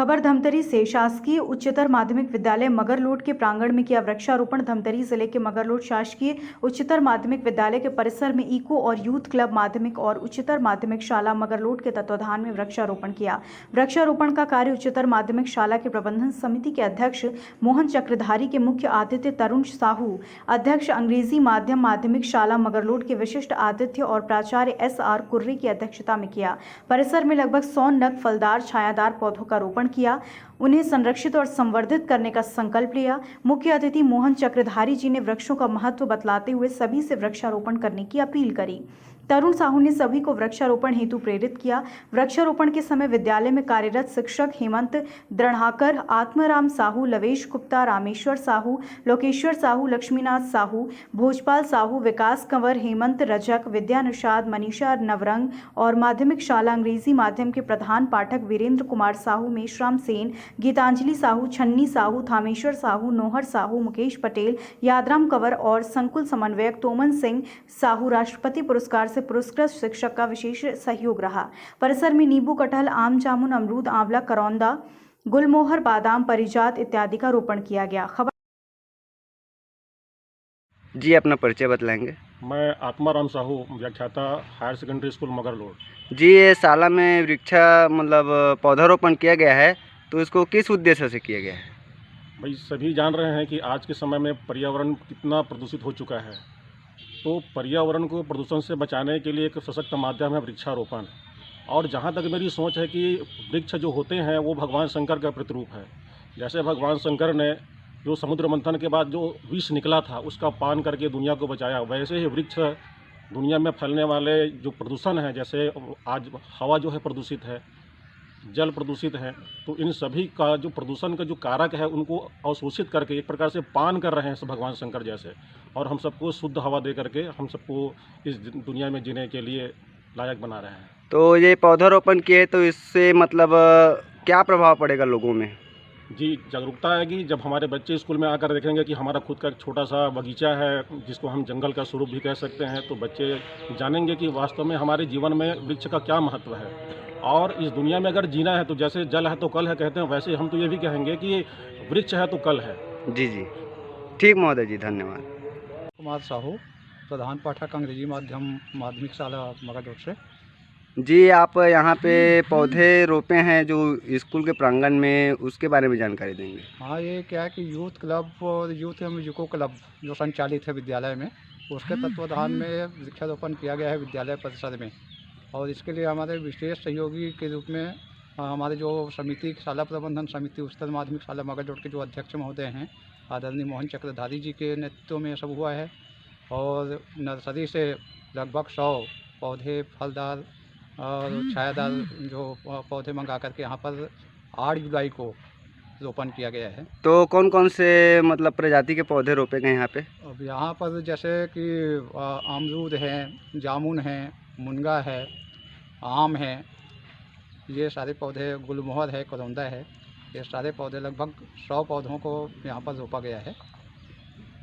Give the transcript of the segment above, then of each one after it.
खबर धमतरी से शासकीय उच्चतर माध्यमिक विद्यालय मगरलोड के प्रांगण में किया वृक्षारोपण। धमतरी जिले के मगरलोड शासकीय उच्चतर माध्यमिक विद्यालय के परिसर में इको और यूथ क्लब माध्यमिक और उच्चतर माध्यमिक शाला मगरलोड के तत्वाधान में वृक्षारोपण किया। वृक्षारोपण का कार्य उच्चतर माध्यमिक शाला के प्रबंधन समिति के अध्यक्ष मोहन चक्रधारी के मुख्य आतिथ्य तरुण साहू, अध्यक्ष अंग्रेजी माध्यम माध्यमिक शाला मगरलोड के विशिष्ट आतिथ्य और प्राचार्य SR कुर्री की अध्यक्षता में किया। परिसर में लगभग 100 नग फलदार छायादार पौधों का रोपण किया, उन्हें संरक्षित और संवर्धित करने का संकल्प लिया। मुख्य अतिथि मोहन चक्रधारी जी ने वृक्षों का महत्व बतलाते हुए सभी से वृक्षारोपण करने की अपील करी। तरुण साहू ने सभी को वृक्षारोपण हेतु प्रेरित किया। वृक्षारोपण के समय विद्यालय में कार्यरत शिक्षक हेमंत द्रढ़ाकर, आत्माराम साहू, लवेश गुप्ता, रामेश्वर साहू, लोकेश्वर साहू, लक्ष्मीनाथ साहू, भोजपाल साहू, विकास कंवर, हेमंत रजक, विद्या निषाद, मनीषा नवरंग और माध्यमिक शाला अंग्रेजी माध्यम के प्रधान पाठक वीरेंद्र कुमार साहू, मेश्राम सेन, गीतांजलि साहू, छन्नी साहू, थामेश्वर साहू, नोहर साहू, मुकेश पटेल, यादराम कंवर और संकुल समन्वयक तोमन सिंह साहू राष्ट्रपति पुरस्कार से पुरस्कृत शिक्षक का विशेष सहयोग रहा। परिसर में नींबू, कटहल, आम, जामुन, अमरूद, आंवला, करौंदा, गुलमोहर, बादाम, परिजात इत्यादि का रोपण किया गया। खबर जी, अपना परिचय बतलाएंगे? मैं आत्माराम साहू, व्याख्याता, हायर सेकेंडरी स्कूल मगरलोड। जी, ये शाला में वृक्षा पौधारोपण किया गया है, तो इसको किस उद्देश्य से किया गया है? भाई सभी जान रहे हैं कि आज के समय में पर्यावरण कितना प्रदूषित हो चुका है, तो पर्यावरण को प्रदूषण से बचाने के लिए एक सशक्त माध्यम है वृक्षारोपण। और जहाँ तक मेरी सोच है कि वृक्ष जो होते हैं वो भगवान शंकर का प्रतिरूप है। जैसे भगवान शंकर ने जो समुद्र मंथन के बाद जो विष निकला था उसका पान करके दुनिया को बचाया, वैसे ही वृक्ष दुनिया में फैलने वाले जो प्रदूषण है, जैसे आज हवा जो है प्रदूषित है, जल प्रदूषित है, तो इन सभी का जो प्रदूषण का जो कारक है उनको अवशोषित करके एक प्रकार से पान कर रहे हैं भगवान शंकर जैसे, और हम सबको शुद्ध हवा दे करके हम सबको इस दुनिया में जीने के लिए लायक बना रहे हैं। तो ये पौधारोपण किए तो इससे क्या प्रभाव पड़ेगा लोगों में? जी, जागरूकता आएगी। जब हमारे बच्चे स्कूल में आकर देखेंगे कि हमारा खुद का एक छोटा सा बगीचा है जिसको हम जंगल का स्वरूप भी कह सकते हैं, तो बच्चे जानेंगे कि वास्तव में हमारे जीवन में वृक्ष का क्या महत्व है। और इस दुनिया में अगर जीना है तो जैसे जल है तो कल है कहते हैं, वैसे हम तो ये भी कहेंगे कि वृक्ष है तो कल है। जी जी, ठीक महोदय जी, धन्यवाद। कुमार साहू, प्रधान पाठक अंग्रेजी माध्यम माध्यमिक शाला मगरलोड से। जी, आप यहाँ पे पौधे रोपे हैं जो स्कूल के प्रांगण में, उसके बारे में जानकारी देंगे? हाँ, ये क्या है कि यूथ क्लब और यूथ म्यूजिको क्लब जो संचालित है विद्यालय में, उसके तत्वाधान में वृक्षारोपण किया गया है विद्यालय परिसर में। और इसके लिए हमारे विशेष सहयोगी के रूप में हमारे जो समिति, शाला प्रबंधन समिति उच्चतर माध्यमिक शाला मगरलोड के जो अध्यक्ष महोदय हैं आदरणीय मोहन चक्रधारी जी के नेतृत्व में सब हुआ है। और नर्सरी से लगभग 100 पौधे, फलदार और छायादार जो पौधे मंगा करके यहाँ पर 8 जुलाई को रोपण किया गया है। तो कौन कौन से प्रजाति के पौधे रोपे गए यहाँ पे? अब यहाँ पर जैसे कि अमरूद हैं, जामुन हैं, मुनगा है, आम है, ये सारे पौधे, गुलमोहर है, करौंदा है, ये सारे पौधे लगभग 100 पौधों को यहाँ पर रोपा गया है।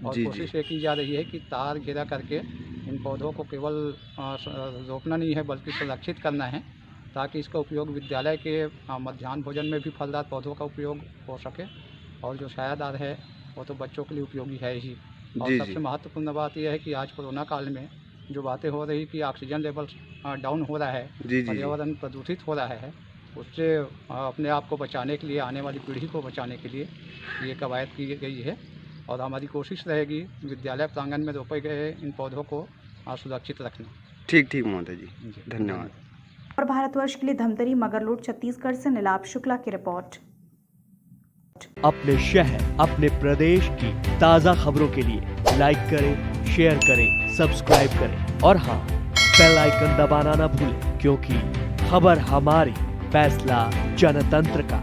और कोशिश ये की जा रही है कि तार घेरा करके इन पौधों को केवल रोपना नहीं है बल्कि संरक्षित करना है, ताकि इसका उपयोग विद्यालय के मध्याह्न भोजन में भी फलदार पौधों का उपयोग हो सके। और जो छायादार है वो तो बच्चों के लिए उपयोगी है ही। और सबसे महत्वपूर्ण बात यह है कि आज कोरोना काल में जो बातें हो रही कि ऑक्सीजन लेवल डाउन हो रहा है, पर्यावरण प्रदूषित हो रहा है, उससे अपने आप को बचाने के लिए, आने वाली पीढ़ी को बचाने के लिए ये कवायद की गई है। और हमारी कोशिश रहेगी विद्यालय प्रांगण में रोपे गए इन पौधों को सुरक्षित रखना। ठीक महोदय जी, धन्यवाद। और भारतवर्ष के लिए धमतरी मगरलोड छत्तीसगढ़ से नीलाभ शुक्ला की रिपोर्ट। अपने शहर, अपने प्रदेश की ताज़ा खबरों के लिए लाइक करें, शेयर करें, सब्सक्राइब करें और हाँ, बेल आइकन दबाना ना भूलें, क्योंकि खबर हमारी, फैसला जनतंत्र का।